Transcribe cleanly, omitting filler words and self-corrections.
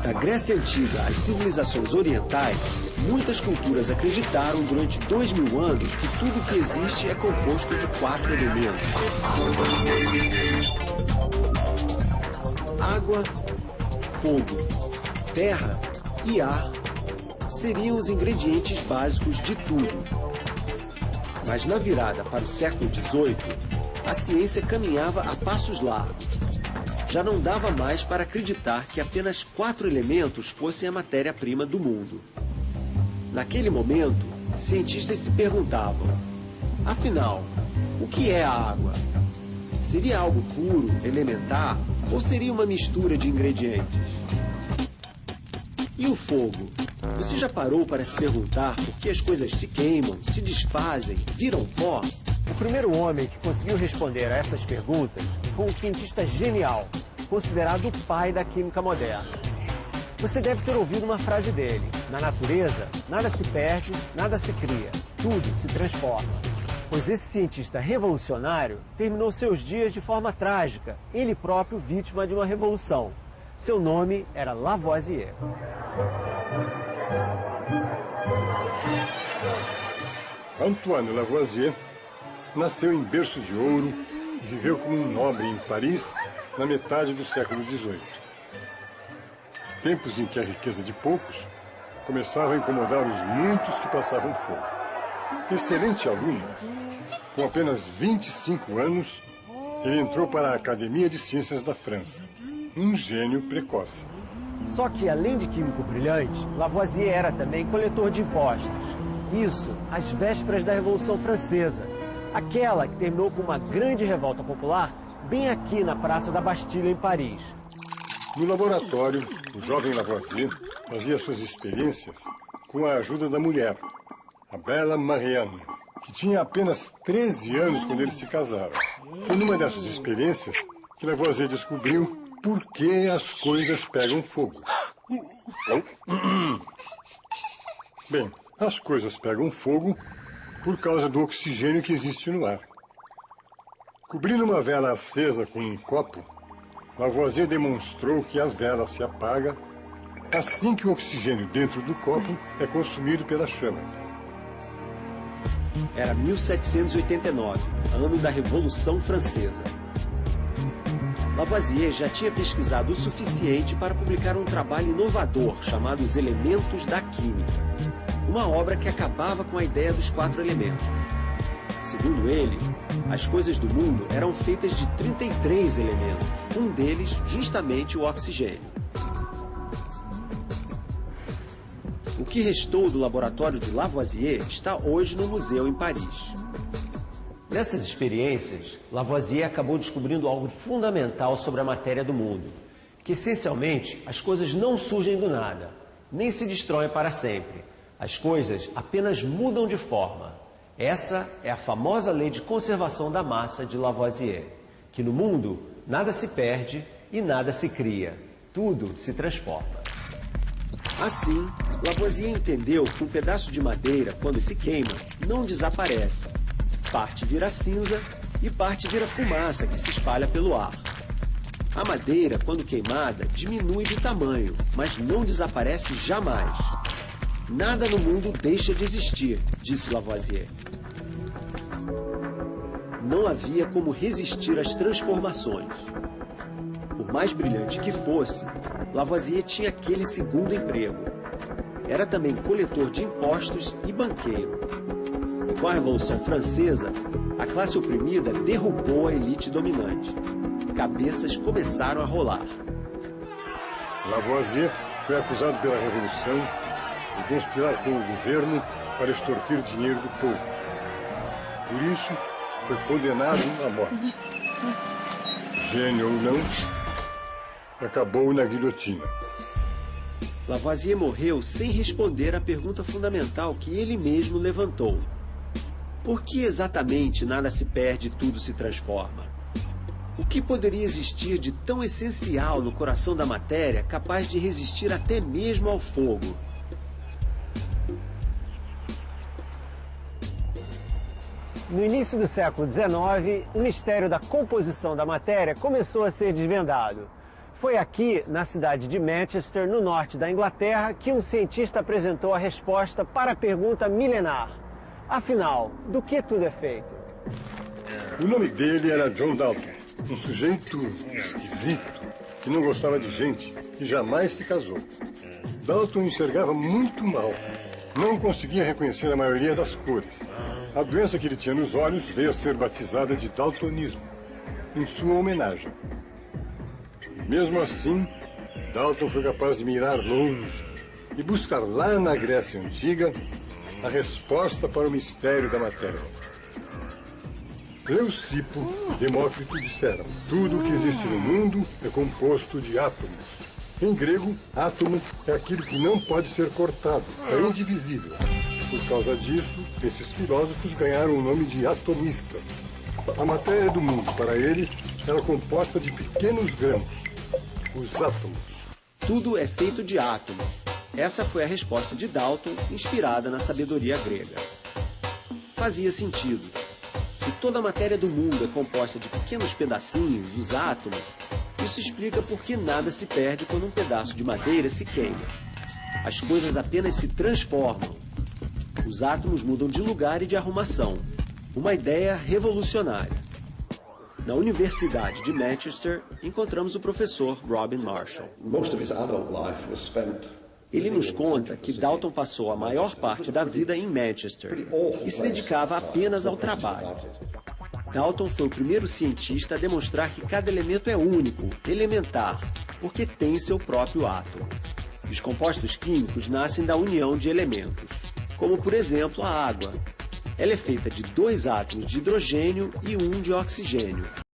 Da Grécia Antiga às civilizações orientais, muitas culturas acreditaram durante 2000 anos que tudo que existe é composto de 4 elementos: água, fogo, terra e ar seriam os ingredientes básicos de tudo. Mas na virada para o século XVIII, a ciência caminhava a passos largos. Já não dava mais para acreditar que apenas 4 elementos fossem a matéria-prima do mundo. Naquele momento, cientistas se perguntavam: afinal, o que é a água? Seria algo puro, elementar, ou seria uma mistura de ingredientes? E o fogo? Você já parou para se perguntar por que as coisas se queimam, se desfazem, viram pó? O primeiro homem que conseguiu responder a essas perguntas foi um cientista genial, considerado o pai da química moderna. Você deve ter ouvido uma frase dele: na natureza, nada se perde, nada se cria, tudo se transforma. Pois esse cientista revolucionário terminou seus dias de forma trágica, ele próprio vítima de uma revolução. Seu nome era Lavoisier. Antoine Lavoisier nasceu em berço de ouro e viveu como um nobre em Paris na metade do século XVIII. Tempos em que a riqueza de poucos começava a incomodar os muitos que passavam fome. Excelente aluno, com apenas 25 anos, ele entrou para a Academia de Ciências da França. Um gênio precoce. Só que, além de químico brilhante, Lavoisier era também coletor de impostos. Isso às vésperas da Revolução Francesa, aquela que terminou com uma grande revolta popular bem aqui na Praça da Bastilha, em Paris. No laboratório, o jovem Lavoisier fazia suas experiências com a ajuda da mulher, a bela Marianne, que tinha apenas 13 anos quando eles se casaram. Foi numa dessas experiências que Lavoisier descobriu por que as coisas pegam fogo. Bem, as coisas pegam fogo por causa do oxigênio que existe no ar. Cobrindo uma vela acesa com um copo, Lavoisier demonstrou que a vela se apaga assim que o oxigênio dentro do copo é consumido pelas chamas. Era 1789, ano da Revolução Francesa. Lavoisier já tinha pesquisado o suficiente para publicar um trabalho inovador chamado Os Elementos da Química, uma obra que acabava com a ideia dos 4 elementos. Segundo ele, as coisas do mundo eram feitas de 33 elementos, um deles justamente o oxigênio. O que restou do laboratório de Lavoisier está hoje no museu em Paris. Nessas experiências, Lavoisier acabou descobrindo algo fundamental sobre a matéria do mundo, que essencialmente as coisas não surgem do nada, nem se destroem para sempre. As coisas apenas mudam de forma. Essa é a famosa lei de conservação da massa de Lavoisier, que no mundo nada se perde e nada se cria, tudo se transforma. Assim, Lavoisier entendeu que um pedaço de madeira, quando se queima, não desaparece. Parte vira cinza e parte vira fumaça que se espalha pelo ar. A madeira, quando queimada, diminui de tamanho, mas não desaparece jamais. Nada no mundo deixa de existir, disse Lavoisier. Não havia como resistir às transformações. Por mais brilhante que fosse, Lavoisier tinha aquele segundo emprego. Era também coletor de impostos e banqueiro. E com a Revolução Francesa, a classe oprimida derrubou a elite dominante. Cabeças começaram a rolar. Lavoisier foi acusado pela Revolução de conspirar com o governo para extorquir dinheiro do povo. Por isso, foi condenado à morte. Gênio ou não, acabou na guilhotina. Lavoisier morreu sem responder à pergunta fundamental que ele mesmo levantou. Por que exatamente nada se perde e tudo se transforma? O que poderia existir de tão essencial no coração da matéria capaz de resistir até mesmo ao fogo? No início do século XIX, o mistério da composição da matéria começou a ser desvendado. Foi aqui, na cidade de Manchester, no norte da Inglaterra, que um cientista apresentou a resposta para a pergunta milenar. Afinal, do que tudo é feito? O nome dele era John Dalton, um sujeito esquisito, que não gostava de gente e jamais se casou. Dalton enxergava muito mal, não conseguia reconhecer a maioria das cores. A doença que ele tinha nos olhos veio a ser batizada de daltonismo, em sua homenagem. Mesmo assim, Dalton foi capaz de mirar longe e buscar lá na Grécia Antiga a resposta para o mistério da matéria. Leucipo e Demócrito disseram: tudo o que existe no mundo é composto de átomos. Em grego, átomo é aquilo que não pode ser cortado, é indivisível. Por causa disso, esses filósofos ganharam o nome de atomistas. A matéria do mundo, para eles, era composta de pequenos grãos, os átomos. Tudo é feito de átomo. Essa foi a resposta de Dalton, inspirada na sabedoria grega. Fazia sentido. Se toda a matéria do mundo é composta de pequenos pedacinhos, os átomos, isso explica por que nada se perde quando um pedaço de madeira se queima. As coisas apenas se transformam. Os átomos mudam de lugar e de arrumação. Uma ideia revolucionária. Na Universidade de Manchester, encontramos o professor Robin Marshall. Ele nos conta que Dalton passou a maior parte da vida em Manchester e se dedicava apenas ao trabalho. Dalton foi o primeiro cientista a demonstrar que cada elemento é único, elementar, porque tem seu próprio átomo. Os compostos químicos nascem da união de elementos, como por exemplo a água. Ela é feita de 2 átomos de hidrogênio e 1 de oxigênio.